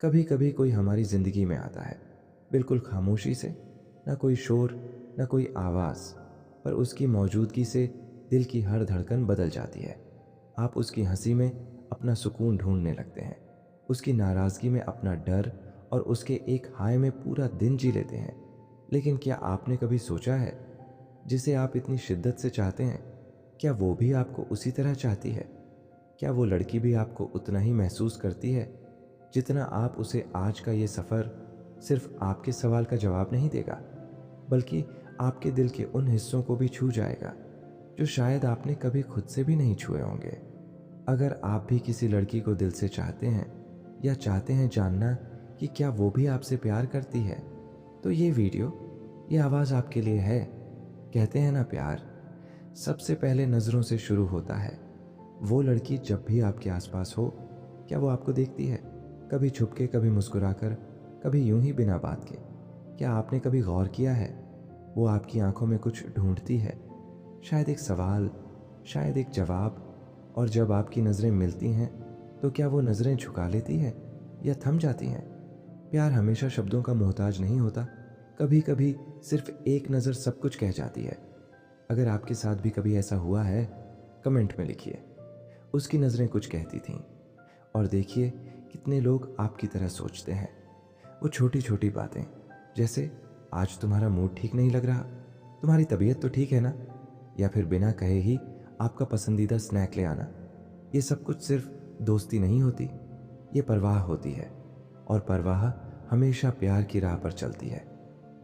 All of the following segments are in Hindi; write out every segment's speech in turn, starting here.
कभी कभी कोई हमारी ज़िंदगी में आता है, बिल्कुल खामोशी से, ना कोई शोर, ना कोई आवाज़, पर उसकी मौजूदगी से दिल की हर धड़कन बदल जाती है। आप उसकी हंसी में अपना सुकून ढूंढने लगते हैं, उसकी नाराज़गी में अपना डर, और उसके एक हाय में पूरा दिन जी लेते हैं। लेकिन क्या आपने कभी सोचा है, जिसे आप इतनी शिद्दत से चाहते हैं, क्या वो भी आपको उसी तरह चाहती है? क्या वो लड़की भी आपको उतना ही महसूस करती है जितना आप उसे? आज का ये सफ़र सिर्फ आपके सवाल का जवाब नहीं देगा, बल्कि आपके दिल के उन हिस्सों को भी छू जाएगा जो शायद आपने कभी खुद से भी नहीं छुए होंगे। अगर आप भी किसी लड़की को दिल से चाहते हैं, या चाहते हैं जानना कि क्या वो भी आपसे प्यार करती है, तो ये वीडियो, ये आवाज़ आपके लिए है। कहते हैं ना, प्यार सबसे पहले नज़रों से शुरू होता है। वो लड़की जब भी आपके आसपास हो, क्या वो आपको देखती है? कभी छुप के, कभी मुस्कुराकर, कभी यूं ही बिना बात के। क्या आपने कभी गौर किया है, वो आपकी आंखों में कुछ ढूंढती है? शायद एक सवाल, शायद एक जवाब। और जब आपकी नज़रें मिलती हैं, तो क्या वो नज़रें झुका लेती है या थम जाती हैं? प्यार हमेशा शब्दों का मोहताज नहीं होता। कभी कभी सिर्फ एक नज़र सब कुछ कह जाती है। अगर आपके साथ भी कभी ऐसा हुआ है, कमेंट में लिखिए। उसकी नज़रें कुछ कहती थीं। और देखिए, कितने लोग आपकी तरह सोचते हैं। वो छोटी छोटी बातें, जैसे आज तुम्हारा मूड ठीक नहीं लग रहा, तुम्हारी तबीयत तो ठीक है ना, या फिर बिना कहे ही आपका पसंदीदा स्नैक ले आना, ये सब कुछ सिर्फ दोस्ती नहीं होती, ये परवाह होती है। और परवाह हमेशा प्यार की राह पर चलती है।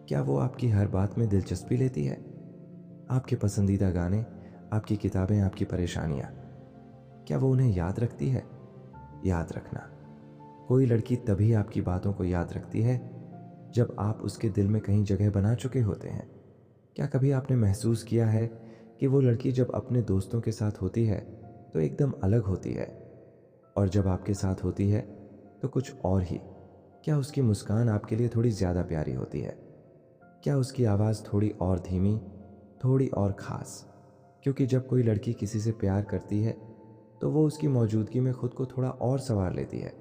क्या वो आपकी हर बात में दिलचस्पी लेती है? आपके पसंदीदा गाने, आपकी किताबें, आपकी परेशानियां, क्या वो उन्हें याद रखती है? याद रखना, कोई लड़की तभी आपकी बातों को याद रखती है जब आप उसके दिल में कहीं जगह बना चुके होते हैं। क्या कभी आपने महसूस किया है कि वो लड़की जब अपने दोस्तों के साथ होती है तो एकदम अलग होती है, और जब आपके साथ होती है तो कुछ और ही? क्या उसकी मुस्कान आपके लिए थोड़ी ज़्यादा प्यारी होती है? क्या उसकी आवाज़ थोड़ी और धीमी, थोड़ी और ख़ास? क्योंकि जब कोई लड़की किसी से प्यार करती है, तो वो उसकी मौजूदगी में खुद को थोड़ा और संवार लेती है।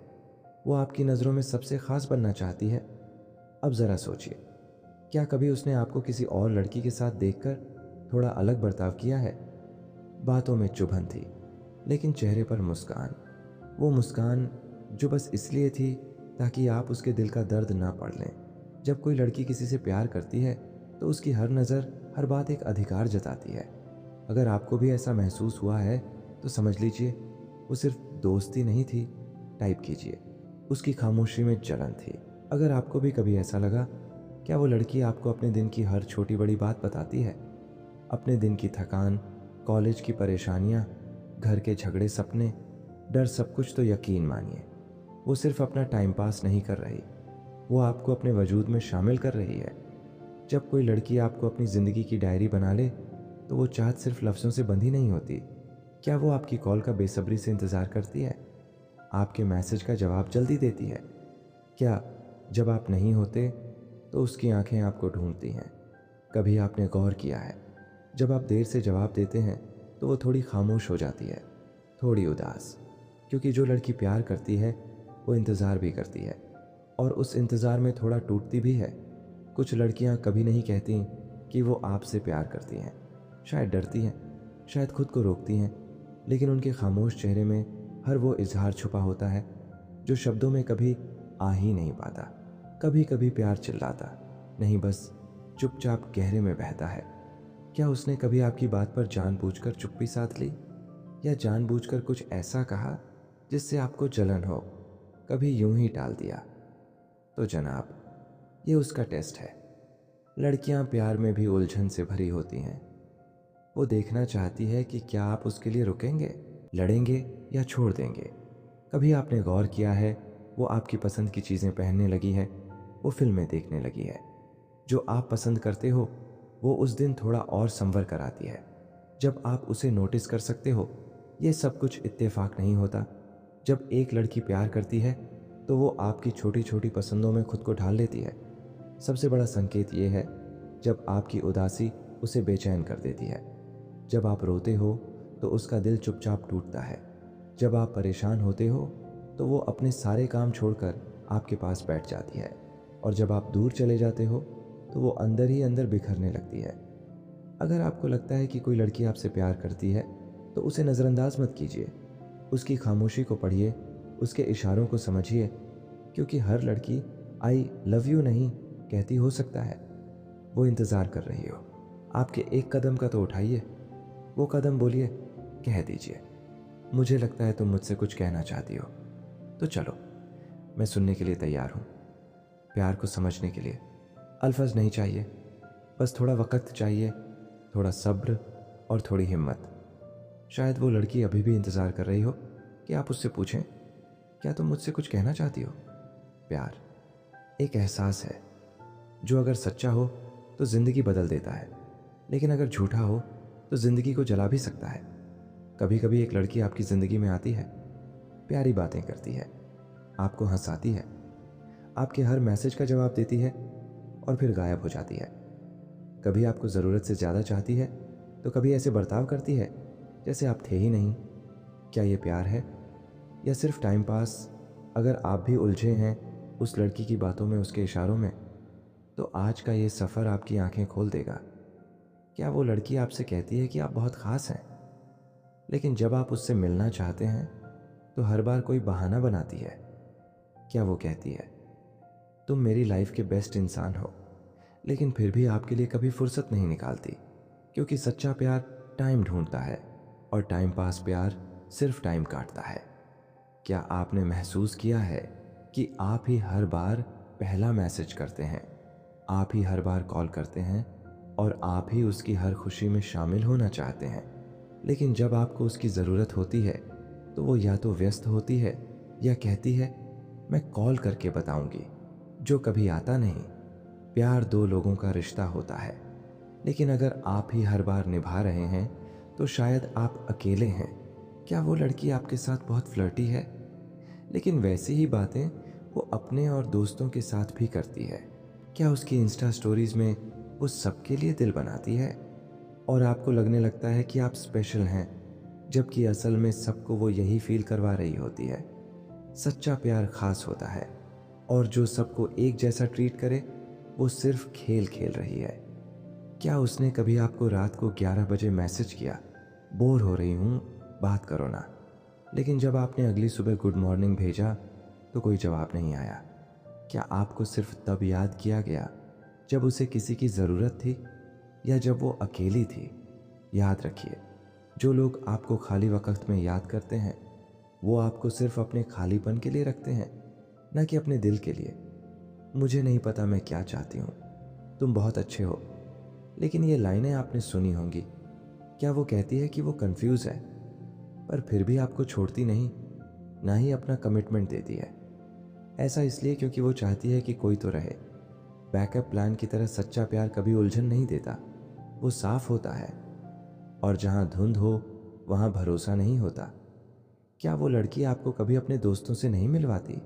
वो आपकी नज़रों में सबसे ख़ास बनना चाहती है। अब ज़रा सोचिए, क्या कभी उसने आपको किसी और लड़की के साथ देखकर थोड़ा अलग बर्ताव किया है? बातों में चुभन थी, लेकिन चेहरे पर मुस्कान। वो मुस्कान जो बस इसलिए थी ताकि आप उसके दिल का दर्द ना पढ़ लें। जब कोई लड़की किसी से प्यार करती है, तो उसकी हर नज़र, हर बात एक अधिकार जताती है। अगर आपको भी ऐसा महसूस हुआ है, तो समझ लीजिए वो सिर्फ दोस्ती नहीं थी। टाइप कीजिए, उसकी खामोशी में जलन थी। अगर आपको भी कभी ऐसा लगा, क्या वो लड़की आपको अपने दिन की हर छोटी बड़ी बात बताती है? अपने दिन की थकान, कॉलेज की परेशानियां, घर के झगड़े, सपने, डर, सब कुछ। तो यकीन मानिए, वो सिर्फ अपना टाइम पास नहीं कर रही, वो आपको अपने वजूद में शामिल कर रही है। जब कोई लड़की आपको अपनी ज़िंदगी की डायरी बना ले, तो वो चाहत सिर्फ लफ्ज़ों से बंधी नहीं होती। क्या वो आपकी कॉल का बेसब्री से इंतज़ार करती है? आपके मैसेज का जवाब जल्दी देती है? क्या जब आप नहीं होते, तो उसकी आंखें आपको ढूंढती हैं? कभी आपने गौर किया है, जब आप देर से जवाब देते हैं, तो वो थोड़ी खामोश हो जाती है, थोड़ी उदास? क्योंकि जो लड़की प्यार करती है, वो इंतज़ार भी करती है, और उस इंतज़ार में थोड़ा टूटती भी है। कुछ लड़कियां कभी नहीं कहती कि वो आपसे प्यार करती हैं। शायद डरती हैं, शायद खुद को रोकती हैं, लेकिन उनके खामोश चेहरे में हर वो इजहार छुपा होता है जो शब्दों में कभी आ ही नहीं पाता। कभी कभी प्यार चिल्लाता नहीं, बस चुपचाप गहरे में बहता है। क्या उसने कभी आपकी बात पर जानबूझकर चुप्पी साध ली, या जानबूझकर कुछ ऐसा कहा जिससे आपको जलन हो? कभी यूं ही टाल दिया? तो जनाब, ये उसका टेस्ट है। लड़कियां प्यार में भी उलझन से भरी होती हैं। वो देखना चाहती है कि क्या आप उसके लिए रुकेंगे, लड़ेंगे, या छोड़ देंगे। कभी आपने गौर किया है, वो आपकी पसंद की चीज़ें पहनने लगी है, वो फिल्में देखने लगी है, जो आप पसंद करते हो वो उस दिन थोड़ा और संवर कर आती है जब आप उसे नोटिस कर सकते हो। ये सब कुछ इत्तेफाक नहीं होता। जब एक लड़की प्यार करती है, तो वो आपकी छोटी छोटी पसंदों में खुद को ढाल लेती है। सबसे बड़ा संकेत ये है जब आपकी उदासी उसे बेचैन कर देती है। जब आप रोते हो, तो उसका दिल चुपचाप टूटता है। जब आप परेशान होते हो, तो वो अपने सारे काम छोड़कर आपके पास बैठ जाती है और जब आप दूर चले जाते हो तो वो अंदर ही अंदर बिखरने लगती है। अगर आपको लगता है कि कोई लड़की आपसे प्यार करती है तो उसे नज़रअंदाज मत कीजिए। उसकी खामोशी को पढ़िए, उसके इशारों को समझिए, क्योंकि हर लड़की आई लव यू नहीं कहती हो सकता है। वो इंतज़ार कर रही हो। आपके एक कदम का तो उठाइए, वो कदम बोलिए, कह दीजिए, मुझे लगता है तुम मुझसे कुछ कहना चाहती हो, तो चलो, मैं सुनने के लिए तैयार हूँ। प्यार को समझने के लिए अल्फाज नहीं चाहिए, बस थोड़ा वक़्त चाहिए, थोड़ा सब्र और थोड़ी हिम्मत। शायद वो लड़की अभी भी इंतज़ार कर रही हो कि आप उससे पूछें, क्या तुम मुझसे कुछ कहना चाहती हो? प्यार एक एहसास है जो अगर सच्चा हो तो ज़िंदगी बदल देता है, लेकिन अगर झूठा हो तो ज़िंदगी को जला भी सकता है। कभी कभी एक लड़की आपकी ज़िंदगी में आती है, प्यारी बातें करती है, आपको हंसाती है, आपके हर मैसेज का जवाब देती है और फिर गायब हो जाती है। कभी आपको ज़रूरत से ज़्यादा चाहती है तो कभी ऐसे बर्ताव करती है जैसे आप थे ही नहीं। क्या ये प्यार है या सिर्फ टाइम पास? अगर आप भी उलझे हैं उस लड़की की बातों में, उसके इशारों में, तो आज का ये सफ़र आपकी आंखें खोल देगा। क्या वो लड़की आपसे कहती है कि आप बहुत ख़ास हैं, लेकिन जब आप उससे मिलना चाहते हैं तो हर बार कोई बहाना बनाती है? क्या वो कहती है, तुम मेरी लाइफ के बेस्ट इंसान हो, लेकिन फिर भी आपके लिए कभी फुर्सत नहीं निकालती? क्योंकि सच्चा प्यार टाइम ढूंढता है और टाइम पास प्यार सिर्फ टाइम काटता है। क्या आपने महसूस किया है कि आप ही हर बार पहला मैसेज करते हैं, आप ही हर बार कॉल करते हैं और आप ही उसकी हर खुशी में शामिल होना चाहते हैं, लेकिन जब आपको उसकी ज़रूरत होती है तो वो या तो व्यस्त होती है या कहती है मैं कॉल करके बताऊंगी, जो कभी आता नहीं। प्यार दो लोगों का रिश्ता होता है, लेकिन अगर आप ही हर बार निभा रहे हैं तो शायद आप अकेले हैं। क्या वो लड़की आपके साथ बहुत फ्लर्टी है, लेकिन वैसी ही बातें वो अपने और दोस्तों के साथ भी करती है? क्या उसकी इंस्टा स्टोरीज में वो सबके लिए दिल बनाती है और आपको लगने लगता है कि आप स्पेशल हैं, जबकि असल में सबको वो यही फील करवा रही होती है? सच्चा प्यार खास होता है और जो सबको एक जैसा ट्रीट करे वो सिर्फ खेल खेल रही है। क्या उसने कभी आपको रात को 11 बजे मैसेज किया, बोर हो रही हूँ, बात करो ना, लेकिन जब आपने अगली सुबह गुड मॉर्निंग भेजा तो कोई जवाब नहीं आया? क्या आपको सिर्फ तब याद किया गया जब उसे किसी की ज़रूरत थी या जब वो अकेली थी? याद रखिए, जो लोग आपको खाली वक्त में याद करते हैं वो आपको सिर्फ अपने खालीपन के लिए रखते हैं, ना कि अपने दिल के लिए। मुझे नहीं पता मैं क्या चाहती हूँ, तुम बहुत अच्छे हो, लेकिन ये लाइनें आपने सुनी होंगी। क्या वो कहती है कि वो कंफ्यूज है पर फिर भी आपको छोड़ती नहीं, ना ही अपना कमिटमेंट देती है? ऐसा इसलिए क्योंकि वो चाहती है कि कोई तो रहे। बैकअप प्लान की तरह सच्चा प्यार कभी उलझन नहीं देता, वो साफ होता है, और जहाँ धुंध हो वहाँ भरोसा नहीं होता। क्या वो लड़की आपको कभी अपने दोस्तों से नहीं मिलवाती,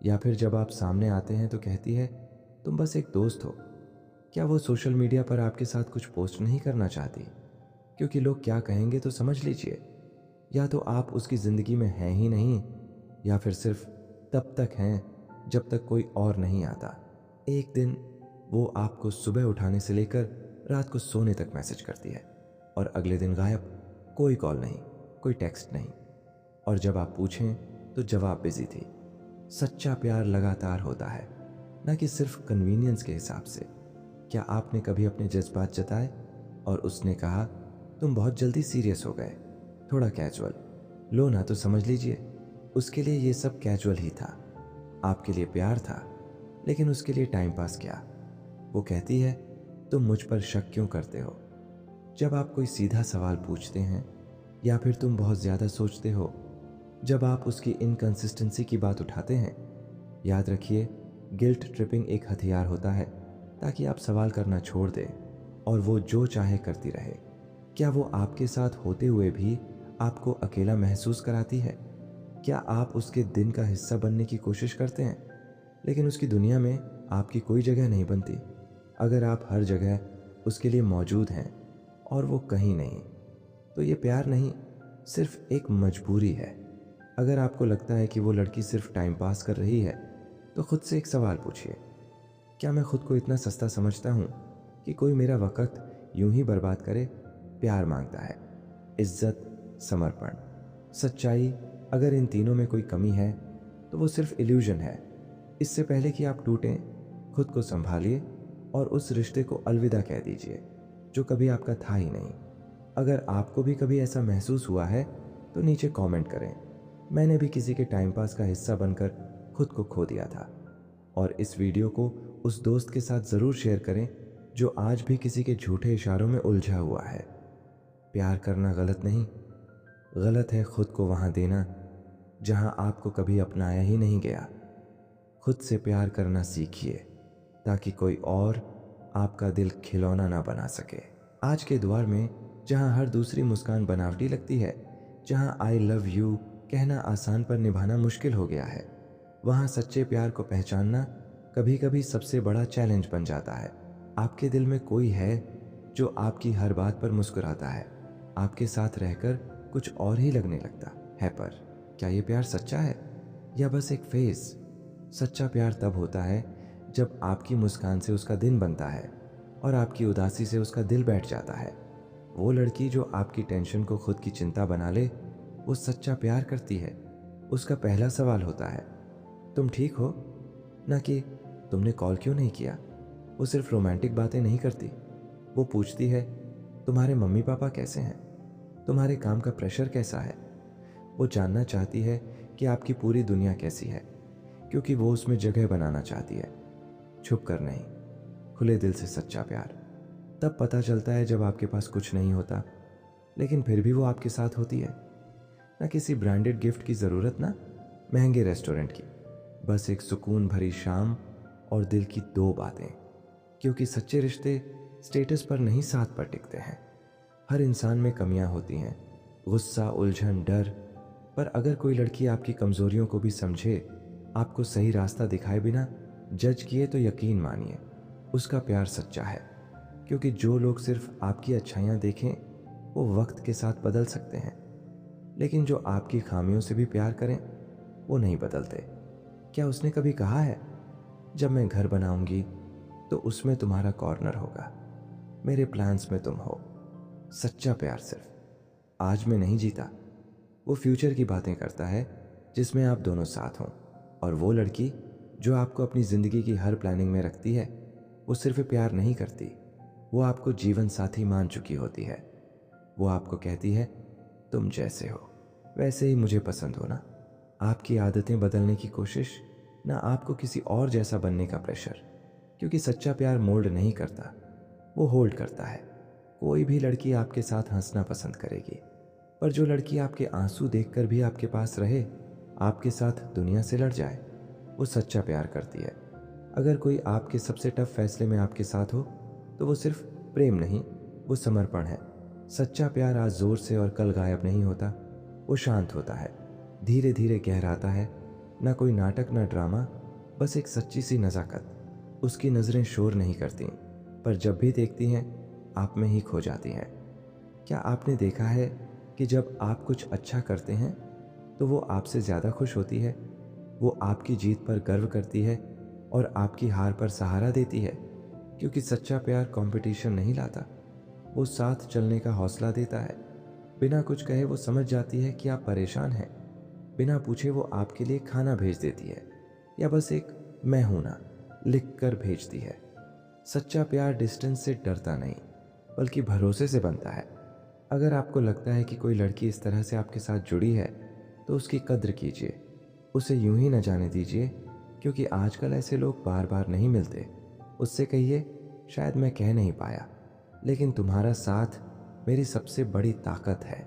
या फिर जब आप सामने आते हैं तो कहती है तुम बस एक दोस्त हो? क्या वो सोशल मीडिया पर आपके साथ कुछ पोस्ट नहीं करना चाहती क्योंकि लोग क्या कहेंगे तो समझ लीजिए? या तो आप उसकी ज़िंदगी में हैं ही नहीं, या फिर सिर्फ तब तक हैं जब तक कोई और नहीं आता। एक दिन वो आपको सुबह उठाने से लेकर रात को सोने तक मैसेज करती है और अगले दिन गायब, कोई कॉल नहीं, कोई टेक्स्ट नहीं, और जब आप पूछें तो जवाब बिजी थी। सच्चा प्यार लगातार होता है, ना कि सिर्फ कन्वीनियंस के हिसाब से। क्या आपने कभी अपने जज्बात जताए और उसने कहा तुम बहुत जल्दी सीरियस हो गए, थोड़ा कैजुअल लो ना तो समझ लीजिए? उसके लिए ये सब कैजुअल ही था, आपके लिए प्यार था, लेकिन उसके लिए टाइम पास क्या? वो कहती है तुम मुझ पर शक क्यों करते हो जब आप कोई सीधा सवाल पूछते हैं, या फिर तुम बहुत ज़्यादा सोचते हो जब आप उसकी इनकंसिस्टेंसी की बात उठाते हैं? याद रखिए, गिल्ट ट्रिपिंग एक हथियार होता है ताकि आप सवाल करना छोड़ दें और वो जो चाहे करती रहे। क्या वो आपके साथ होते हुए भी आपको अकेला महसूस कराती है? क्या आप उसके दिन का हिस्सा बनने की कोशिश करते हैं, लेकिन उसकी दुनिया में आपकी कोई जगह नहीं बनती? अगर आप हर जगह उसके लिए मौजूद हैं और वो कहीं नहीं, तो ये प्यार नहीं, सिर्फ एक मजबूरी है। अगर आपको लगता है कि वो लड़की सिर्फ टाइम पास कर रही है, तो खुद से एक सवाल पूछिए, क्या मैं खुद को इतना सस्ता समझता हूँ कि कोई मेरा वक्त यूं ही बर्बाद करे? प्यार मांगता है इज्जत, समर्पण, सच्चाई। अगर इन तीनों में कोई कमी है तो वो सिर्फ इल्यूजन है। इससे पहले कि आप टूटें, खुद को संभालिए और उस रिश्ते को अलविदा कह दीजिए जो कभी आपका था ही नहीं। अगर आपको भी कभी ऐसा महसूस हुआ है तो नीचे कमेंट करें, मैंने भी किसी के टाइम पास का हिस्सा बनकर खुद को खो दिया था। और इस वीडियो को उस दोस्त के साथ ज़रूर शेयर करें जो आज भी किसी के झूठे इशारों में उलझा हुआ है। प्यार करना गलत नहीं, गलत है खुद को वहाँ देना जहाँ आपको कभी अपनाया ही नहीं गया। खुद से प्यार करना सीखिए ताकि कोई और आपका दिल खिलौना ना बना सके। आज के दौर में जहाँ हर दूसरी मुस्कान बनावटी लगती है, जहाँ आई लव यू कहना आसान पर निभाना मुश्किल हो गया है, वहाँ सच्चे प्यार को पहचानना कभी कभी सबसे बड़ा चैलेंज बन जाता है। आपके दिल में कोई है जो आपकी हर बात पर मुस्कुराता है, आपके साथ रहकर कुछ और ही लगने लगता है। पर क्या ये प्यार सच्चा है या बस एक फेज? सच्चा प्यार तब होता है जब आपकी मुस्कान से उसका दिन बनता है और आपकी उदासी से उसका दिल बैठ जाता है। वो लड़की जो आपकी टेंशन को खुद की चिंता बना ले, वो सच्चा प्यार करती है। उसका पहला सवाल होता है, तुम ठीक हो? ना कि तुमने कॉल क्यों नहीं किया। वो सिर्फ रोमांटिक बातें नहीं करती, वो पूछती है, तुम्हारे मम्मी पापा कैसे हैं? तुम्हारे काम का प्रेशर कैसा है? वो जानना चाहती है कि आपकी पूरी दुनिया कैसी है, क्योंकि वो उसमें जगह बनाना चाहती है। छुप कर नहीं, खुले दिल से सच्चा प्यार तब पता चलता है जब आपके पास कुछ नहीं होता, लेकिन फिर भी वो आपके साथ होती है। ना किसी ब्रांडेड गिफ्ट की ज़रूरत, ना महंगे रेस्टोरेंट की, बस एक सुकून भरी शाम और दिल की दो बातें। क्योंकि सच्चे रिश्ते स्टेटस पर नहीं, साथ पर टिकते हैं। हर इंसान में कमियां होती हैं, गुस्सा, उलझन, डर। पर अगर कोई लड़की आपकी कमज़ोरियों को भी समझे, आपको सही रास्ता दिखाए बिना जज किए, तो यकीन मानिए उसका प्यार सच्चा है। क्योंकि जो लोग सिर्फ आपकी अच्छाइयाँ देखें वो वक्त के साथ बदल सकते हैं, लेकिन जो आपकी खामियों से भी प्यार करें वो नहीं बदलते। क्या उसने कभी कहा है, जब मैं घर बनाऊंगी तो उसमें तुम्हारा कॉर्नर होगा, मेरे प्लान्स में तुम हो? सच्चा प्यार सिर्फ आज में नहीं जीता, वो फ्यूचर की बातें करता है जिसमें आप दोनों साथ हों। और वो लड़की जो आपको अपनी ज़िंदगी की हर प्लानिंग में रखती है, वो सिर्फ प्यार नहीं करती, वो आपको जीवन साथी मान चुकी होती है। वो आपको कहती है, तुम जैसे हो वैसे ही मुझे पसंद हो ना। आपकी आदतें बदलने की कोशिश, ना आपको किसी और जैसा बनने का प्रेशर। क्योंकि सच्चा प्यार मोल्ड नहीं करता, वो होल्ड करता है। कोई भी लड़की आपके साथ हंसना पसंद करेगी, पर जो लड़की आपके आंसू देखकर भी आपके पास रहे, आपके साथ दुनिया से लड़ जाए, वो सच्चा प्यार करती है। अगर कोई आपके सबसे टफ फैसले में आपके साथ हो तो वो सिर्फ प्रेम नहीं, वो समर्पण है। सच्चा प्यार आज जोर से और कल गायब नहीं होता, वो शांत होता है, धीरे धीरे गहराता है। ना कोई नाटक, ना ड्रामा, बस एक सच्ची सी नज़ाकत। उसकी नज़रें शोर नहीं करती, पर जब भी देखती हैं आप में ही खो जाती हैं। क्या आपने देखा है कि जब आप कुछ अच्छा करते हैं तो वो आपसे ज़्यादा खुश होती है? वो आपकी जीत पर गर्व करती है और आपकी हार पर सहारा देती है। क्योंकि सच्चा प्यार कंपटीशन नहीं लाता, वो साथ चलने का हौसला देता है। बिना कुछ कहे वो समझ जाती है कि आप परेशान हैं, बिना पूछे वो आपके लिए खाना भेज देती है, या बस एक मैं हूं ना लिख कर भेजती है। सच्चा प्यार डिस्टेंस से डरता नहीं, बल्कि भरोसे से बनता है। अगर आपको लगता है कि कोई लड़की इस तरह से आपके साथ जुड़ी है तो उसकी कद्र कीजिए, उसे यूं ही न जाने दीजिए। क्योंकि आजकल ऐसे लोग बार बार नहीं मिलते। उससे कहिए, शायद मैं कह नहीं पाया, लेकिन तुम्हारा साथ मेरी सबसे बड़ी ताकत है।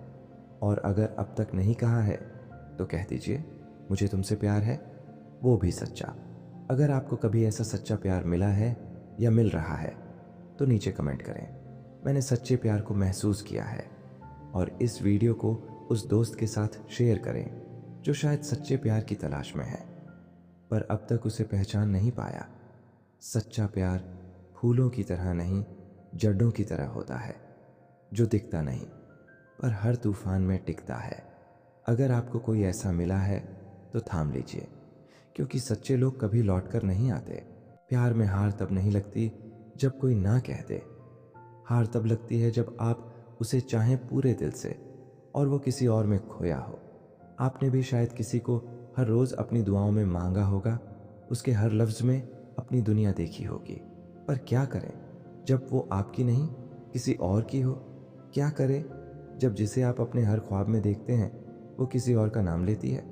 और अगर अब तक नहीं कहा है तो कह दीजिए, मुझे तुमसे प्यार है, वो भी सच्चा। अगर आपको कभी ऐसा सच्चा प्यार मिला है या मिल रहा है तो नीचे कमेंट करें, मैंने सच्चे प्यार को महसूस किया है। और इस वीडियो को उस दोस्त के साथ शेयर करें जो शायद सच्चे प्यार की तलाश में है, पर अब तक उसे पहचान नहीं पाया। सच्चा प्यार फूलों की तरह नहीं, जड़ों की तरह होता है, जो दिखता नहीं पर हर तूफान में टिकता है। अगर आपको कोई ऐसा मिला है तो थाम लीजिए, क्योंकि सच्चे लोग कभी लौट कर नहीं आते। प्यार में हार तब नहीं लगती जब कोई ना कह दे। हार तब लगती है जब आप उसे चाहें पूरे दिल से और वो किसी और में खोया हो। आपने भी शायद किसी को हर रोज़ अपनी दुआओं में मांगा होगा, उसके हर लफ्ज़ में अपनी दुनिया देखी होगी। पर क्या करें जब वो आपकी नहीं किसी और की हो? क्या करें जब जिसे आप अपने हर ख्वाब में देखते हैं वो किसी और का नाम लेती है?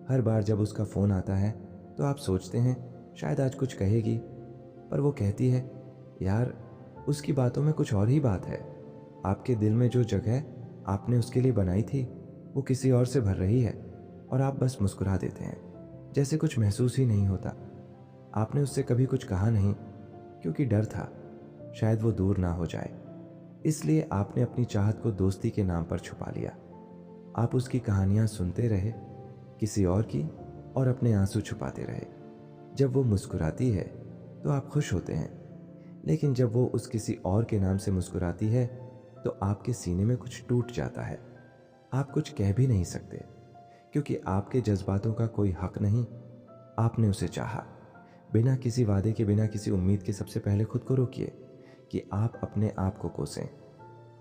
हर बार जब उसका फ़ोन आता है तो आप सोचते हैं शायद आज कुछ कहेगी, पर वो कहती है यार उसकी बातों में कुछ और ही बात है। आपके दिल में जो जगह आपने उसके लिए बनाई थी वो किसी और से भर रही है और आप बस मुस्कुरा देते हैं जैसे कुछ महसूस ही नहीं होता। आपने उससे कभी कुछ कहा नहीं क्योंकि डर था शायद वो दूर ना हो जाए, इसलिए आपने अपनी चाहत को दोस्ती के नाम पर छुपा लिया। आप उसकी कहानियां सुनते रहे किसी और की और अपने आंसू छुपाते रहे। जब वो मुस्कुराती है तो आप खुश होते हैं, लेकिन जब वो उस किसी और के नाम से मुस्कुराती है तो आपके सीने में कुछ टूट जाता है। आप कुछ कह भी नहीं सकते क्योंकि आपके जज्बातों का कोई हक नहीं। आपने उसे चाहा बिना किसी वादे के, बिना किसी उम्मीद के। सबसे पहले खुद को रोकिए कि आप अपने आप को कोसें।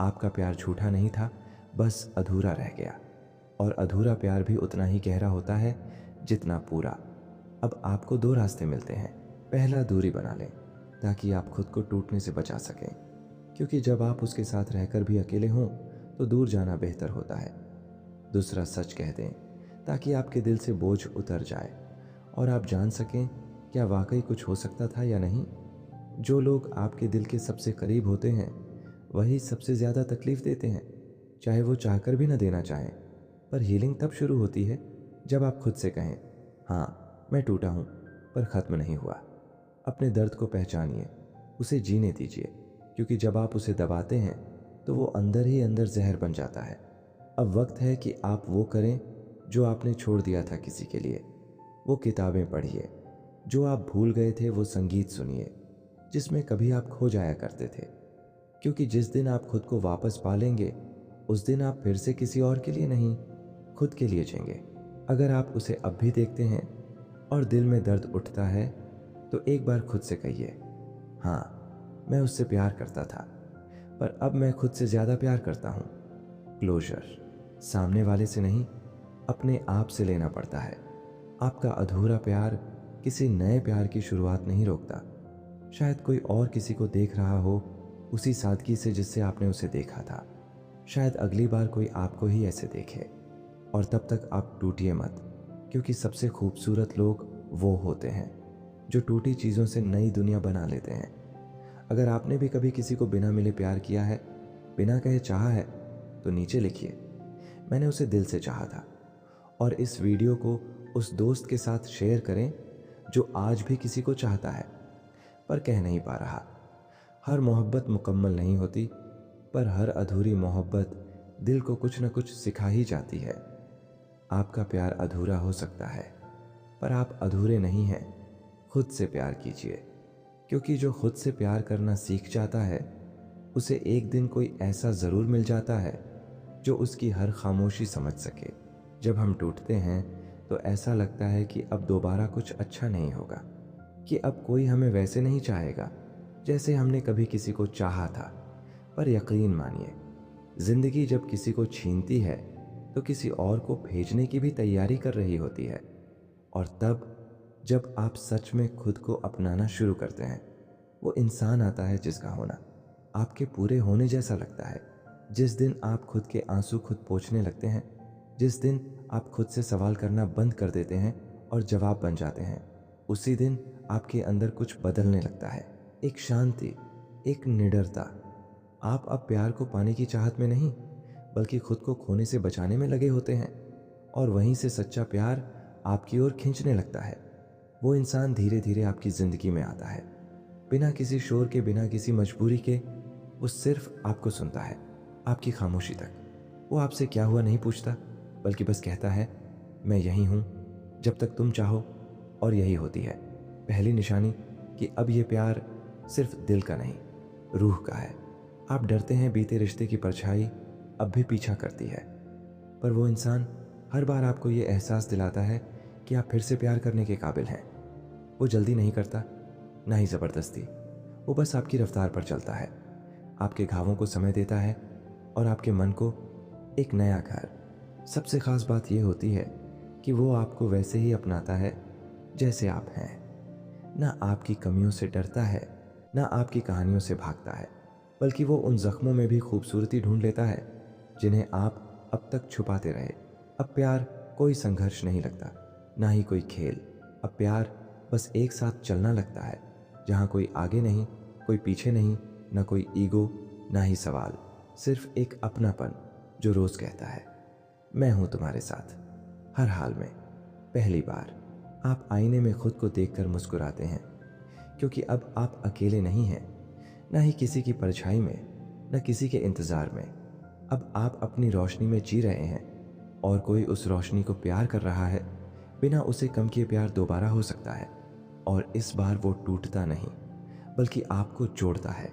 आपका प्यार झूठा नहीं था, बस अधूरा रह गया। और अधूरा प्यार भी उतना ही गहरा होता है जितना पूरा। अब आपको दो रास्ते मिलते हैं। पहला, दूरी बना लें ताकि आप खुद को टूटने से बचा सकें, क्योंकि जब आप उसके साथ रहकर भी अकेले हों तो दूर जाना बेहतर होता है। दूसरा, सच कह दें ताकि आपके दिल से बोझ उतर जाए और आप जान सकें क्या वाकई कुछ हो सकता था या नहीं। जो लोग आपके दिल के सबसे करीब होते हैं वही सबसे ज़्यादा तकलीफ़ देते हैं, चाहे वो चाहकर भी ना देना चाहें। पर हीलिंग तब शुरू होती है जब आप खुद से कहें हाँ मैं टूटा हूँ पर ख़त्म नहीं हुआ। अपने दर्द को पहचानिए, उसे जीने दीजिए, क्योंकि जब आप उसे दबाते हैं तो वो अंदर ही अंदर जहर बन जाता है। अब वक्त है कि आप वो करें जो आपने छोड़ दिया था किसी के लिए। वो किताबें पढ़िए, जो आप भूल गए थे वो संगीत सुनिए जिसमें कभी आप खो जाया करते थे, क्योंकि जिस दिन आप खुद को वापस पा लेंगे उस दिन आप फिर से किसी और के लिए नहीं, खुद के लिए जिएंगे। अगर आप उसे अब भी देखते हैं और दिल में दर्द उठता है तो एक बार खुद से कहिए हाँ मैं उससे प्यार करता था पर अब मैं खुद से ज़्यादा प्यार करता हूँ। क्लोजर सामने वाले से नहीं, अपने आप से लेना पड़ता है। आपका अधूरा प्यार किसी नए प्यार की शुरुआत नहीं रोकता। शायद कोई और किसी को देख रहा हो उसी सादगी से जिससे आपने उसे देखा था। शायद अगली बार कोई आपको ही ऐसे देखे। और तब तक आप टूटिए मत, क्योंकि सबसे खूबसूरत लोग वो होते हैं जो टूटी चीज़ों से नई दुनिया बना लेते हैं। अगर आपने भी कभी किसी को बिना मिले प्यार किया है, बिना कहे चाहा है, तो नीचे लिखिए मैंने उसे दिल से चाहा था। और इस वीडियो को उस दोस्त के साथ शेयर करें जो आज भी किसी को चाहता है पर कह नहीं पा रहा। हर मोहब्बत मुकम्मल नहीं होती, पर हर अधूरी मोहब्बत दिल को कुछ न कुछ सिखा ही जाती है। आपका प्यार अधूरा हो सकता है, पर आप अधूरे नहीं हैं। खुद से प्यार कीजिए, क्योंकि जो खुद से प्यार करना सीख जाता है उसे एक दिन कोई ऐसा ज़रूर मिल जाता है जो उसकी हर खामोशी समझ सके। जब हम टूटते हैं तो ऐसा लगता है कि अब दोबारा कुछ अच्छा नहीं होगा, कि अब कोई हमें वैसे नहीं चाहेगा जैसे हमने कभी किसी को चाहा था। पर यकीन मानिए, ज़िंदगी जब किसी को छीनती है तो किसी और को भेजने की भी तैयारी कर रही होती है। और तब जब आप सच में खुद को अपनाना शुरू करते हैं, वो इंसान आता है जिसका होना आपके पूरे होने जैसा लगता है। जिस दिन आप खुद के आंसू खुद पोंछने लगते हैं, जिस दिन आप खुद से सवाल करना बंद कर देते हैं और जवाब बन जाते हैं, उसी दिन आपके अंदर कुछ बदलने लगता है। एक शांति, एक निडरता। आप अब प्यार को पाने की चाहत में नहीं, बल्कि खुद को खोने से बचाने में लगे होते हैं। और वहीं से सच्चा प्यार आपकी ओर खींचने लगता है। वो इंसान धीरे धीरे आपकी ज़िंदगी में आता है, बिना किसी शोर के, बिना किसी मजबूरी के। वो सिर्फ आपको सुनता है, आपकी खामोशी तक। वो आपसे क्या हुआ नहीं पूछता, बल्कि बस कहता है मैं यहीं हूँ जब तक तुम चाहो। और यही होती है पहली निशानी कि अब ये प्यार सिर्फ दिल का नहीं, रूह का है। आप डरते हैं बीते रिश्ते की परछाई अब भी पीछा करती है, पर वो इंसान हर बार आपको ये एहसास दिलाता है कि आप फिर से प्यार करने के काबिल हैं। वो जल्दी नहीं करता, ना ही ज़बरदस्ती। वो बस आपकी रफ्तार पर चलता है, आपके घावों को समय देता है और आपके मन को एक नया घर। सबसे ख़ास बात यह होती है कि वो आपको वैसे ही अपनाता है जैसे आप हैं। ना आपकी कमियों से डरता है, ना आपकी कहानियों से भागता है, बल्कि वो उन ज़ख्मों में भी खूबसूरती ढूंढ लेता है जिन्हें आप अब तक छुपाते रहे। अब प्यार कोई संघर्ष नहीं लगता, ना ही कोई खेल। अब प्यार बस एक साथ चलना लगता है, जहाँ कोई आगे नहीं, कोई पीछे नहीं, ना कोई ईगो, ना ही सवाल। सिर्फ एक अपनापन जो रोज़ कहता है, मैं हूँ तुम्हारे साथ हर हाल में। पहली बार आप आईने में खुद को देखकर मुस्कुराते हैं, क्योंकि अब आप अकेले नहीं हैं, ना ही किसी की परछाई में, ना किसी के इंतज़ार में। अब आप अपनी रोशनी में जी रहे हैं और कोई उस रोशनी को प्यार कर रहा है। बिना उसे कम किए प्यार दोबारा हो सकता है, और इस बार वो टूटता नहीं बल्कि आपको जोड़ता है।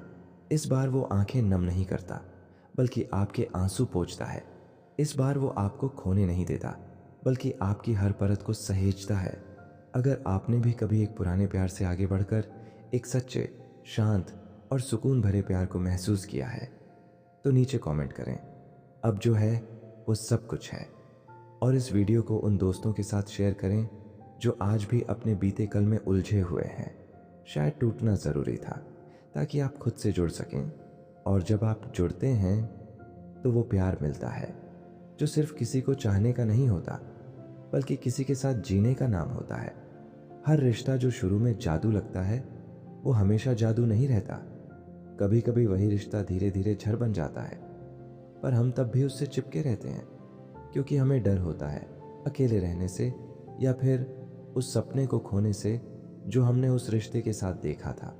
इस बार वो आंखें नम नहीं करता बल्कि आपके आंसू पोंछता है। इस बार वो आपको खोने नहीं देता बल्कि आपकी हर परत को सहेजता है। अगर आपने भी कभी एक पुराने प्यार से आगे बढ़कर एक सच्चे, शांत और सुकून भरे प्यार को महसूस किया है, तो नीचे कमेंट करें। अब जो है वो सब कुछ है। और इस वीडियो को उन दोस्तों के साथ शेयर करें जो आज भी अपने बीते कल में उलझे हुए हैं। शायद टूटना ज़रूरी था ताकि आप खुद से जुड़ सकें, और जब आप जुड़ते हैं तो वो प्यार मिलता है जो सिर्फ किसी को चाहने का नहीं होता बल्कि किसी के साथ जीने का नाम होता है। हर रिश्ता जो शुरू में जादू लगता है वो हमेशा जादू नहीं रहता। कभी कभी वही रिश्ता धीरे धीरे झर बन जाता है, पर हम तब भी उससे चिपके रहते हैं क्योंकि हमें डर होता है अकेले रहने से, या फिर उस सपने को खोने से जो हमने उस रिश्ते के साथ देखा था।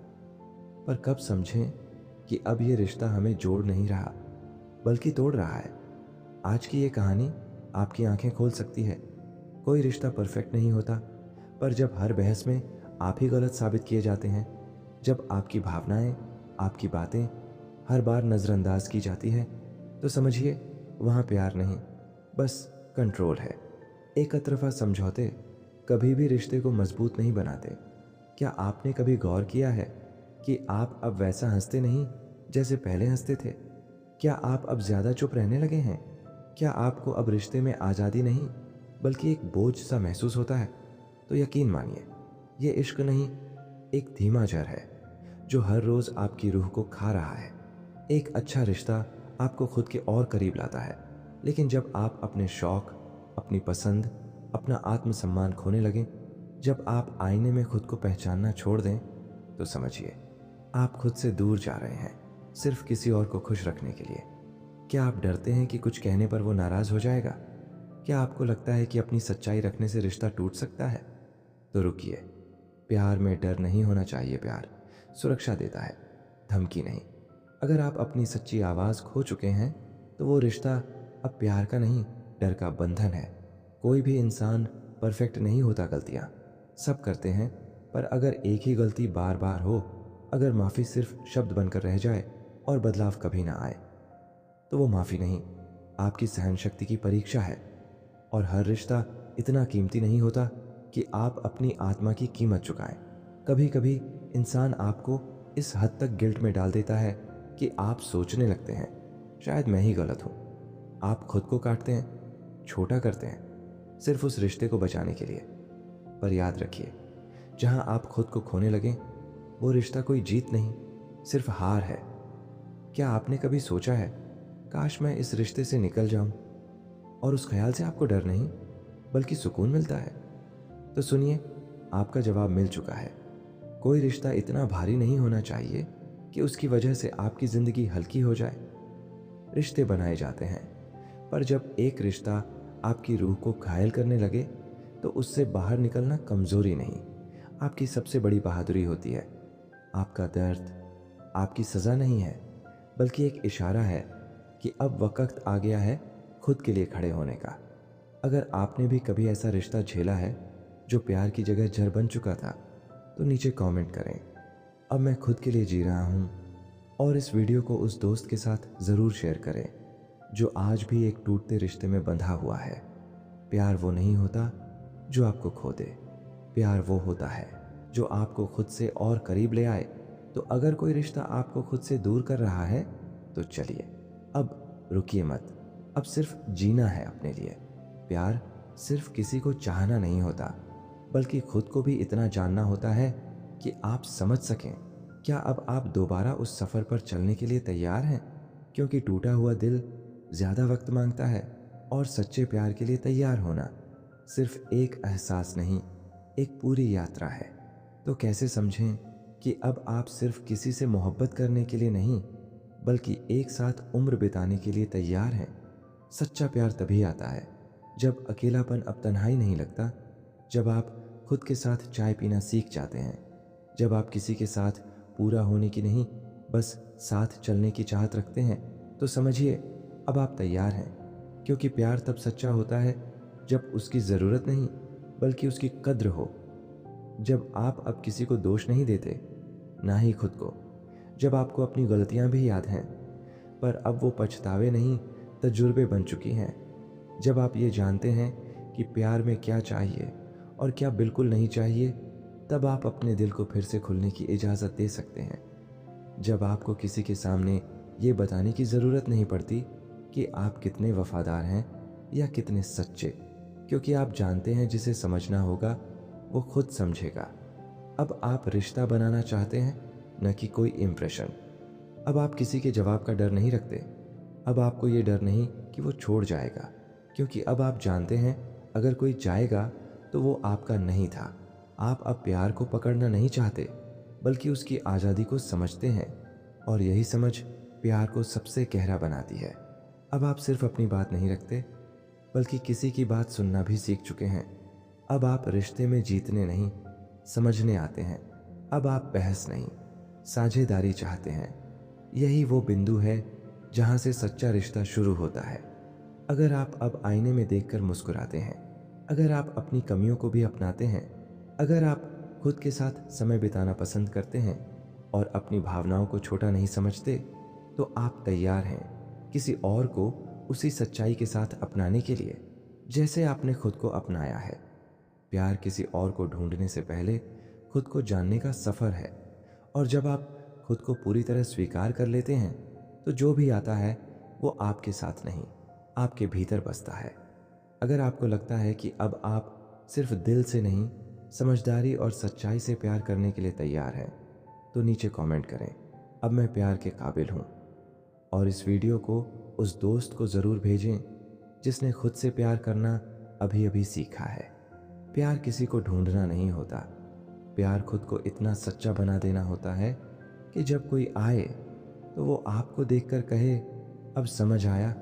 पर कब समझें कि अब ये रिश्ता हमें जोड़ नहीं रहा बल्कि तोड़ रहा है। आज की ये कहानी आपकी आंखें खोल सकती है। कोई रिश्ता परफेक्ट नहीं होता, पर जब हर बहस में आप ही गलत साबित किए जाते हैं, जब आपकी भावनाएं, आपकी बातें हर बार नज़रअंदाज की जाती है, तो समझिए वहाँ प्यार नहीं, बस कंट्रोल है। एक तरफा समझौते कभी भी रिश्ते को मजबूत नहीं बनाते। क्या आपने कभी गौर किया है कि आप अब वैसा हंसते नहीं जैसे पहले हंसते थे? क्या आप अब ज़्यादा चुप रहने लगे हैं? क्या आपको अब रिश्ते में आज़ादी नहीं बल्कि एक बोझ सा महसूस होता है? तो यकीन मानिए, ये इश्क नहीं, एक धीमा जहर है जो हर रोज़ आपकी रूह को खा रहा है। एक अच्छा रिश्ता आपको खुद के और करीब लाता है, लेकिन जब आप अपने शौक, अपनी पसंद, अपना आत्मसम्मान खोने लगें, जब आप आईने में खुद को पहचानना छोड़ दें, तो समझिए आप खुद से दूर जा रहे हैं, सिर्फ किसी और को खुश रखने के लिए। क्या आप डरते हैं कि कुछ कहने पर वो नाराज़ हो जाएगा? क्या आपको लगता है कि अपनी सच्चाई रखने से रिश्ता टूट सकता है? तो रुकिए, प्यार में डर नहीं होना चाहिए। प्यार सुरक्षा देता है, धमकी नहीं। अगर आप अपनी सच्ची आवाज़ खो चुके हैं, तो वो रिश्ता अब प्यार का नहीं, डर का बंधन है। कोई भी इंसान परफेक्ट नहीं होता, गलतियाँ सब करते हैं, पर अगर एक ही गलती बार बार हो, अगर माफ़ी सिर्फ शब्द बनकर रह जाए और बदलाव कभी ना आए, तो वो माफ़ी नहीं, आपकी सहनशक्ति की परीक्षा है। और हर रिश्ता इतना कीमती नहीं होता कि आप अपनी आत्मा की कीमत चुकाएं। कभी कभी इंसान आपको इस हद तक गिल्ट में डाल देता है कि आप सोचने लगते हैं, शायद मैं ही गलत हूँ। आप खुद को काटते हैं, छोटा करते हैं, सिर्फ उस रिश्ते को बचाने के लिए। पर याद रखिए, जहाँ आप खुद को खोने लगें, वो रिश्ता कोई जीत नहीं, सिर्फ हार है। क्या आपने कभी सोचा है, काश मैं इस रिश्ते से निकल जाऊं? और उस ख्याल से आपको डर नहीं बल्कि सुकून मिलता है। तो सुनिए, आपका जवाब मिल चुका है। कोई रिश्ता इतना भारी नहीं होना चाहिए कि उसकी वजह से आपकी ज़िंदगी हल्की हो जाए। रिश्ते बनाए जाते हैं, पर जब एक रिश्ता आपकी रूह को घायल करने लगे, तो उससे बाहर निकलना कमज़ोरी नहीं, आपकी सबसे बड़ी बहादुरी होती है। आपका दर्द आपकी सज़ा नहीं है, बल्कि एक इशारा है कि अब वक्त आ गया है खुद के लिए खड़े होने का। अगर आपने भी कभी ऐसा रिश्ता झेला है जो प्यार की जगह जहर बन चुका था, तो नीचे कमेंट करें, अब मैं खुद के लिए जी रहा हूँ। और इस वीडियो को उस दोस्त के साथ ज़रूर शेयर करें जो आज भी एक टूटते रिश्ते में बंधा हुआ है। प्यार वो नहीं होता जो आपको खो दे। प्यार वो होता है जो आपको खुद से और करीब ले आए। तो अगर कोई रिश्ता आपको खुद से दूर कर रहा है तो चलिए, अब रुकिए मत। अब सिर्फ जीना है अपने लिए। प्यार सिर्फ किसी को चाहना नहीं होता, बल्कि खुद को भी इतना जानना होता है कि आप समझ सकें क्या अब आप दोबारा उस सफ़र पर चलने के लिए तैयार हैं। क्योंकि टूटा हुआ दिल ज़्यादा वक्त मांगता है, और सच्चे प्यार के लिए तैयार होना सिर्फ एक एहसास नहीं, एक पूरी यात्रा है। तो कैसे समझें कि अब आप सिर्फ किसी से मोहब्बत करने के लिए नहीं, बल्कि एक साथ उम्र बिताने के लिए तैयार हैं। सच्चा प्यार तभी आता है जब अकेलापन अब तन्हाई नहीं लगता, जब आप खुद के साथ चाय पीना सीख जाते हैं, जब आप किसी के साथ पूरा होने की नहीं, बस साथ चलने की चाहत रखते हैं। तो समझिए अब आप तैयार हैं। क्योंकि प्यार तब सच्चा होता है जब उसकी ज़रूरत नहीं, बल्कि उसकी कद्र हो। जब आप अब किसी को दोष नहीं देते, ना ही खुद को। जब आपको अपनी गलतियां भी याद हैं, पर अब वो पछतावे नहीं, तजुर्बे बन चुकी हैं। जब आप ये जानते हैं कि प्यार में क्या चाहिए और क्या बिल्कुल नहीं चाहिए, तब आप अपने दिल को फिर से खुलने की इजाज़त दे सकते हैं। जब आपको किसी के सामने ये बताने की ज़रूरत नहीं पड़ती कि आप कितने वफादार हैं या कितने सच्चे, क्योंकि आप जानते हैं जिसे समझना होगा वो खुद समझेगा। अब आप रिश्ता बनाना चाहते हैं, न कि कोई इम्प्रेशन। अब आप किसी के जवाब का डर नहीं रखते। अब आपको ये डर नहीं कि वो छोड़ जाएगा, क्योंकि अब आप जानते हैं अगर कोई जाएगा तो वो आपका नहीं था। आप अब प्यार को पकड़ना नहीं चाहते, बल्कि उसकी आज़ादी को समझते हैं, और यही समझ प्यार को सबसे गहरा बनाती है। अब आप सिर्फ अपनी बात नहीं रखते, बल्कि किसी की बात सुनना भी सीख चुके हैं। अब आप रिश्ते में जीतने नहीं, समझने आते हैं। अब आप बहस नहीं, साझेदारी चाहते हैं। यही वो बिंदु है जहां से सच्चा रिश्ता शुरू होता है। अगर आप अब आईने में देखकर मुस्कुराते हैं, अगर आप अपनी कमियों को भी अपनाते हैं, अगर आप खुद के साथ समय बिताना पसंद करते हैं और अपनी भावनाओं को छोटा नहीं समझते, तो आप तैयार हैं किसी और को उसी सच्चाई के साथ अपनाने के लिए जैसे आपने खुद को अपनाया है। प्यार किसी और को ढूंढने से पहले खुद को जानने का सफ़र है, और जब आप खुद को पूरी तरह स्वीकार कर लेते हैं, तो जो भी आता है वो आपके साथ नहीं, आपके भीतर बसता है। अगर आपको लगता है कि अब आप सिर्फ दिल से नहीं, समझदारी और सच्चाई से प्यार करने के लिए तैयार हैं, तो नीचे कमेंट करें, अब मैं प्यार के काबिल हूँ। और इस वीडियो को उस दोस्त को ज़रूर भेजें जिसने खुद से प्यार करना अभी अभी सीखा है। प्यार किसी को ढूंढना नहीं होता, प्यार खुद को इतना सच्चा बना देना होता है कि जब कोई आए तो वो आपको देखकर कहे, अब समझ आया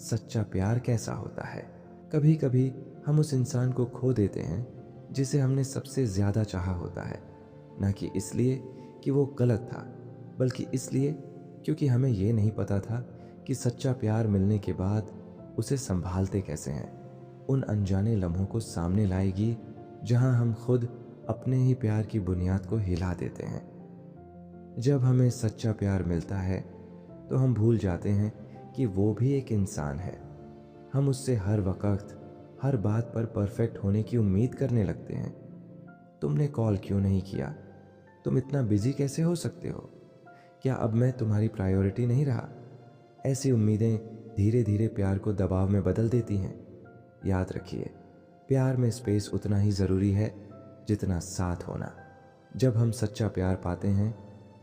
सच्चा प्यार कैसा होता है। कभी कभी हम उस इंसान को खो देते हैं जिसे हमने सबसे ज़्यादा चाहा होता है, ना कि इसलिए कि वो गलत था, बल्कि इसलिए क्योंकि हमें ये नहीं पता था कि सच्चा प्यार मिलने के बाद उसे संभालते कैसे हैं। उन अनजाने लम्हों को सामने लाएगी जहां हम खुद अपने ही प्यार की बुनियाद को हिला देते हैं। जब हमें सच्चा प्यार मिलता है तो हम भूल जाते हैं कि वो भी एक इंसान है। हम उससे हर वक्त हर बात पर परफेक्ट होने की उम्मीद करने लगते हैं। तुमने कॉल क्यों नहीं किया? तुम इतना बिजी कैसे हो सकते हो? क्या अब मैं तुम्हारी प्रायोरिटी नहीं रहा? ऐसी उम्मीदें धीरे धीरे प्यार को दबाव में बदल देती हैं। याद रखिए, प्यार में स्पेस उतना ही ज़रूरी है जितना साथ होना। जब हम सच्चा प्यार पाते हैं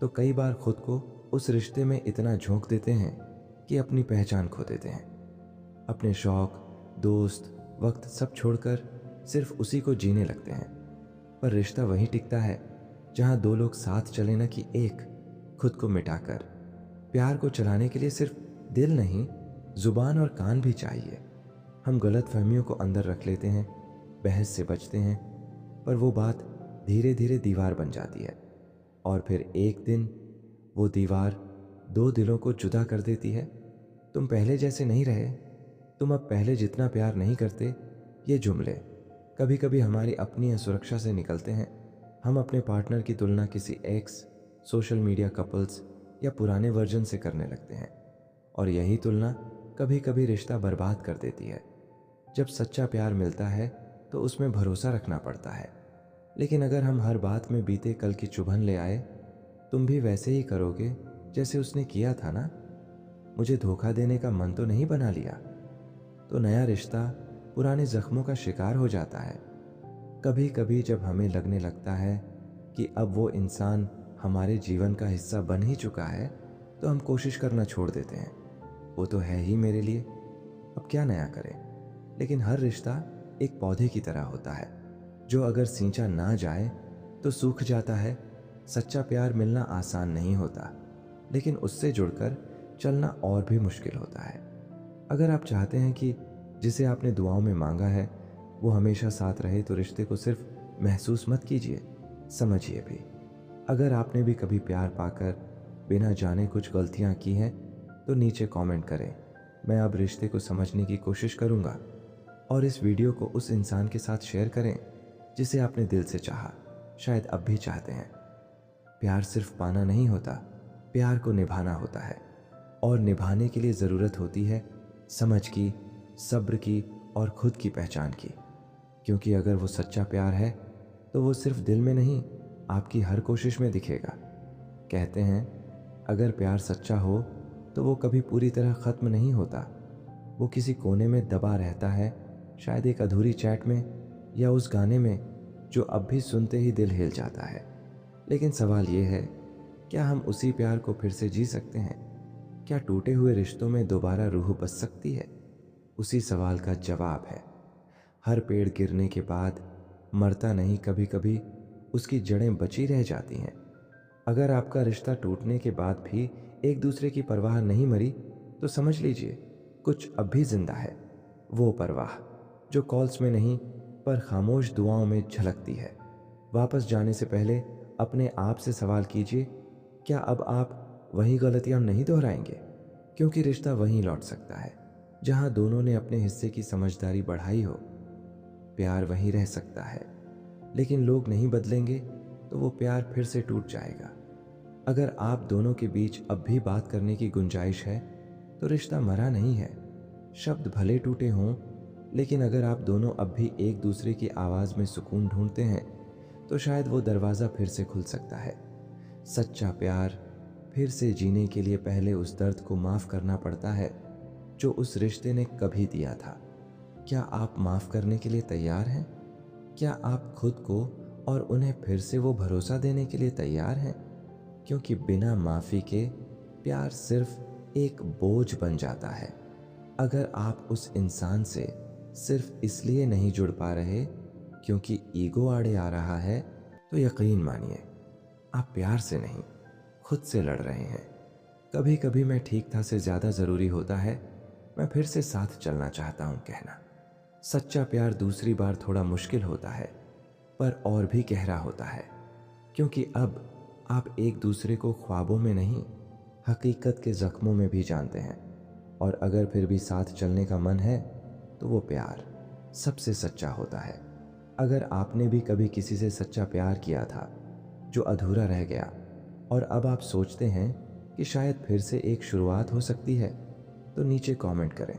तो कई बार खुद को उस रिश्ते में इतना झोंक देते हैं कि अपनी पहचान खो देते हैं। अपने शौक, दोस्त, वक्त सब छोड़कर सिर्फ उसी को जीने लगते हैं। पर रिश्ता वहीं टिकता है जहां दो लोग साथ चले, न कि एक खुद को मिटाकर। प्यार को चलाने के लिए सिर्फ दिल नहीं, जुबान और कान भी चाहिए। हम गलत फहमियों को अंदर रख लेते हैं, बहस से बचते हैं, पर वो बात धीरे धीरे दीवार बन जाती है, और फिर एक दिन वो दीवार दो दिलों को जुदा कर देती है। तुम पहले जैसे नहीं रहे, तुम अब पहले जितना प्यार नहीं करते। ये जुमले कभी कभी हमारी अपनी असुरक्षा से निकलते हैं। हम अपने पार्टनर की तुलना किसी एक्स, सोशल मीडिया कपल्स या पुराने वर्जन से करने लगते हैं, और यही तुलना कभी कभी रिश्ता बर्बाद कर देती है। जब सच्चा प्यार मिलता है तो उसमें भरोसा रखना पड़ता है। लेकिन अगर हम हर बात में बीते कल की चुभन ले आए, तुम भी वैसे ही करोगे जैसे उसने किया था ना, मुझे धोखा देने का मन तो नहीं बना लिया, तो नया रिश्ता पुराने जख्मों का शिकार हो जाता है। कभी कभी जब हमें लगने लगता है कि अब वो इंसान हमारे जीवन का हिस्सा बन ही चुका है, तो हम कोशिश करना छोड़ देते हैं। वो तो है ही मेरे लिए, अब क्या नया करें। लेकिन हर रिश्ता एक पौधे की तरह होता है, जो अगर सींचा ना जाए तो सूख जाता है। सच्चा प्यार मिलना आसान नहीं होता, लेकिन उससे जुड़कर चलना और भी मुश्किल होता है। अगर आप चाहते हैं कि जिसे आपने दुआओं में मांगा है वो हमेशा साथ रहे, तो रिश्ते को सिर्फ महसूस मत कीजिए, समझिए भी। अगर आपने भी कभी प्यार पाकर बिना जाने कुछ गलतियां की हैं, तो नीचे कमेंट करें। मैं अब रिश्ते को समझने की कोशिश करूंगा। और इस वीडियो को उस इंसान के साथ शेयर करें जिसे आपने दिल से चाहा, शायद अब भी चाहते हैं। प्यार सिर्फ पाना नहीं होता, प्यार को निभाना होता है। और निभाने के लिए ज़रूरत होती है समझ की, सब्र की और खुद की पहचान की। क्योंकि अगर वो सच्चा प्यार है तो वो सिर्फ दिल में नहीं, आपकी हर कोशिश में दिखेगा। कहते हैं अगर प्यार सच्चा हो तो वो कभी पूरी तरह ख़त्म नहीं होता, वो किसी कोने में दबा रहता है, शायद एक अधूरी चैट में या उस गाने में जो अब भी सुनते ही दिल हिल जाता है। लेकिन सवाल ये है, क्या हम उसी प्यार को फिर से जी सकते हैं? क्या टूटे हुए रिश्तों में दोबारा रूह बस सकती है? उसी सवाल का जवाब है, हर पेड़ गिरने के बाद मरता नहीं, कभी कभी उसकी जड़ें बची रह जाती हैं। अगर आपका रिश्ता टूटने के बाद भी एक दूसरे की परवाह नहीं मरी, तो समझ लीजिए कुछ अब भी जिंदा है। वो परवाह जो कॉल्स में नहीं पर खामोश दुआओं में झलकती है। वापस जाने से पहले अपने आप से सवाल कीजिए, क्या अब आप वही गलतियां नहीं दोहराएंगे? क्योंकि रिश्ता वहीं लौट सकता है जहां दोनों ने अपने हिस्से की समझदारी बढ़ाई हो। प्यार वहीं रह सकता है, लेकिन लोग नहीं बदलेंगे तो वो प्यार फिर से टूट जाएगा। अगर आप दोनों के बीच अब भी बात करने की गुंजाइश है, तो रिश्ता मरा नहीं है। शब्द भले टूटे हों, लेकिन अगर आप दोनों अब भी एक दूसरे की आवाज़ में सुकून ढूंढते हैं, तो शायद वो दरवाज़ा फिर से खुल सकता है। सच्चा प्यार फिर से जीने के लिए पहले उस दर्द को माफ़ करना पड़ता है जो उस रिश्ते ने कभी दिया था। क्या आप माफ़ करने के लिए तैयार हैं? क्या आप खुद को और उन्हें फिर से वो भरोसा देने के लिए तैयार हैं? क्योंकि बिना माफ़ी के प्यार सिर्फ एक बोझ बन जाता है। अगर आप उस इंसान से सिर्फ इसलिए नहीं जुड़ पा रहे क्योंकि ईगो आड़े आ रहा है, तो यकीन मानिए आप प्यार से नहीं, खुद से लड़ रहे हैं। कभी कभी मैं ठीक था से ज़्यादा ज़रूरी होता है मैं फिर से साथ चलना चाहता हूँ कहना। सच्चा प्यार दूसरी बार थोड़ा मुश्किल होता है, पर और भी गहरा होता है। क्योंकि अब आप एक दूसरे को ख्वाबों में नहीं, हकीकत के जख्मों में भी जानते हैं। और अगर फिर भी साथ चलने का मन है, तो वो प्यार सबसे सच्चा होता है। अगर आपने भी कभी किसी से सच्चा प्यार किया था जो अधूरा रह गया, और अब आप सोचते हैं कि शायद फिर से एक शुरुआत हो सकती है, तो नीचे कमेंट करें,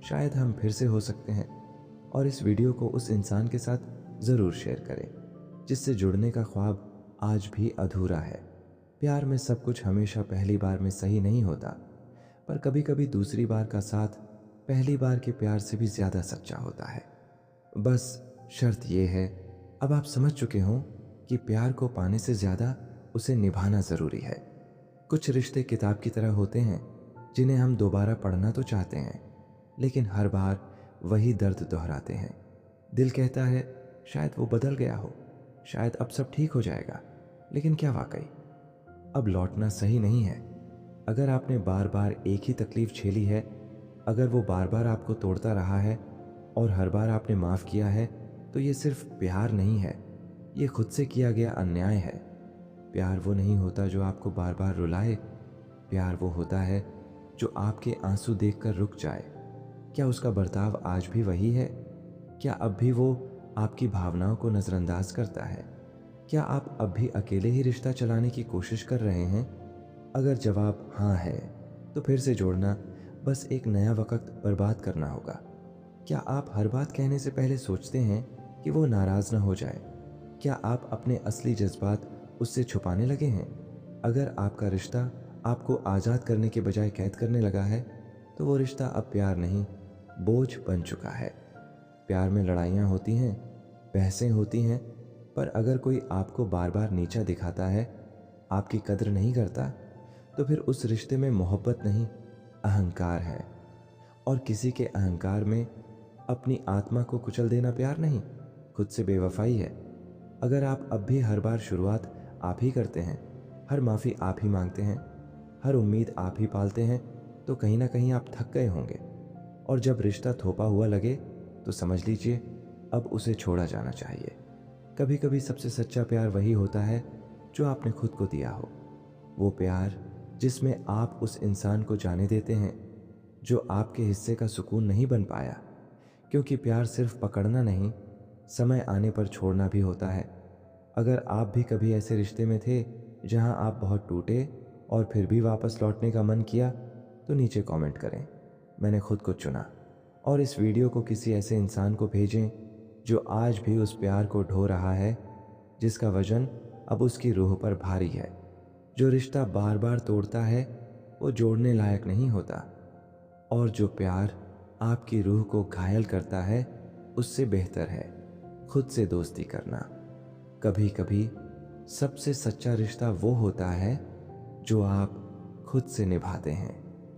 शायद हम फिर से हो सकते हैं। और इस वीडियो को उस इंसान के साथ ज़रूर शेयर करें जिससे जुड़ने का ख्वाब आज भी अधूरा है। प्यार में सब कुछ हमेशा पहली बार में सही नहीं होता, पर कभी कभी दूसरी बार का साथ पहली बार के प्यार से भी ज़्यादा सच्चा होता है। बस शर्त यह है, अब आप समझ चुके हों कि प्यार को पाने से ज़्यादा उसे निभाना ज़रूरी है। कुछ रिश्ते किताब की तरह होते हैं जिन्हें हम दोबारा पढ़ना तो चाहते हैं, लेकिन हर बार वही दर्द दोहराते हैं। दिल कहता है शायद वो बदल गया हो, शायद अब सब ठीक हो जाएगा, लेकिन क्या वाकई अब लौटना सही नहीं है? अगर आपने बार बार एक ही तकलीफ झेली है, अगर वो बार बार आपको तोड़ता रहा है और हर बार आपने माफ़ किया है, तो ये सिर्फ प्यार नहीं है, ये खुद से किया गया अन्याय है। प्यार वो नहीं होता जो आपको बार बार रुलाए, प्यार वो होता है जो आपके आंसू देखकर रुक जाए। क्या उसका बर्ताव आज भी वही है? क्या अब भी वो आपकी भावनाओं को नज़रअंदाज करता है? क्या आप अब भी अकेले ही रिश्ता चलाने की कोशिश कर रहे हैं? अगर जवाब हाँ है, तो फिर से जोड़ना बस एक नया वक्त बर्बाद करना होगा। क्या आप हर बात कहने से पहले सोचते हैं कि वो नाराज़ ना हो जाए। क्या आप अपने असली जज्बात उससे छुपाने लगे हैं? अगर आपका रिश्ता आपको आज़ाद करने के बजाय कैद करने लगा है, तो वो रिश्ता अब प्यार नहीं, बोझ बन चुका है। प्यार में लड़ाइयाँ होती हैं, बहसें होती हैं, पर अगर कोई आपको बार बार नीचा दिखाता है, आपकी कद्र नहीं करता, तो फिर उस रिश्ते में मोहब्बत नहीं, अहंकार है। और किसी के अहंकार में अपनी आत्मा को कुचल देना प्यार नहीं, खुद से बेवफाई है। अगर आप अब भी हर बार शुरुआत आप ही करते हैं, हर माफ़ी आप ही मांगते हैं, हर उम्मीद आप ही पालते हैं, तो कहीं ना कहीं आप थक गए होंगे। और जब रिश्ता थोपा हुआ लगे तो समझ लीजिए अब उसे छोड़ा जाना चाहिए। कभी कभी सबसे सच्चा प्यार वही होता है जो आपने खुद को दिया हो। वो प्यार जिसमें आप उस इंसान को जाने देते हैं जो आपके हिस्से का सुकून नहीं बन पाया। क्योंकि प्यार सिर्फ पकड़ना नहीं, समय आने पर छोड़ना भी होता है। अगर आप भी कभी ऐसे रिश्ते में थे जहां आप बहुत टूटे और फिर भी वापस लौटने का मन किया, तो नीचे कमेंट करें, मैंने खुद को चुना। और इस वीडियो को किसी ऐसे इंसान को भेजें जो आज भी उस प्यार को ढो रहा है, जिसका वजन अब उसकी रूह पर भारी है। जो रिश्ता बार बार तोड़ता है वो जोड़ने लायक नहीं होता, और जो प्यार आपकी रूह को घायल करता है उससे बेहतर है खुद से दोस्ती करना। कभी कभी सबसे सच्चा रिश्ता वो होता है जो आप खुद से निभाते हैं।